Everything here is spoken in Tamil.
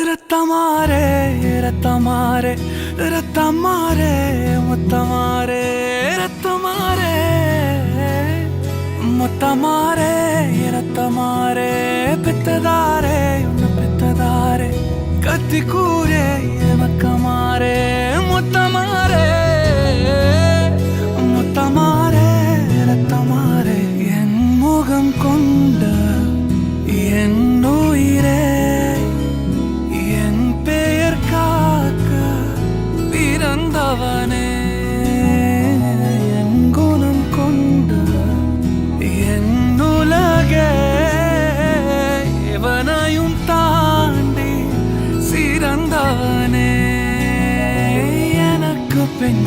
ரத்தமாரே ரத்தமாரே ரத்தமாரே முத்தமாரே ரத்தமாரே முத்தமாரே ரத்தமாரே பெத்ததாரே உன்னை பெத்ததாரே கத்தி கூரே மக்கமாரே முத்தமாரே முத்தமாரே ரத்தமாரே என் முகம் கொண்ட என் உயிரே என் பெயர் காக்க பிறந்தவனே என் குணம் கொண்ட என் உலகே எவனையும் தாண்டி சிறந்தவனே எனக்கு பெண்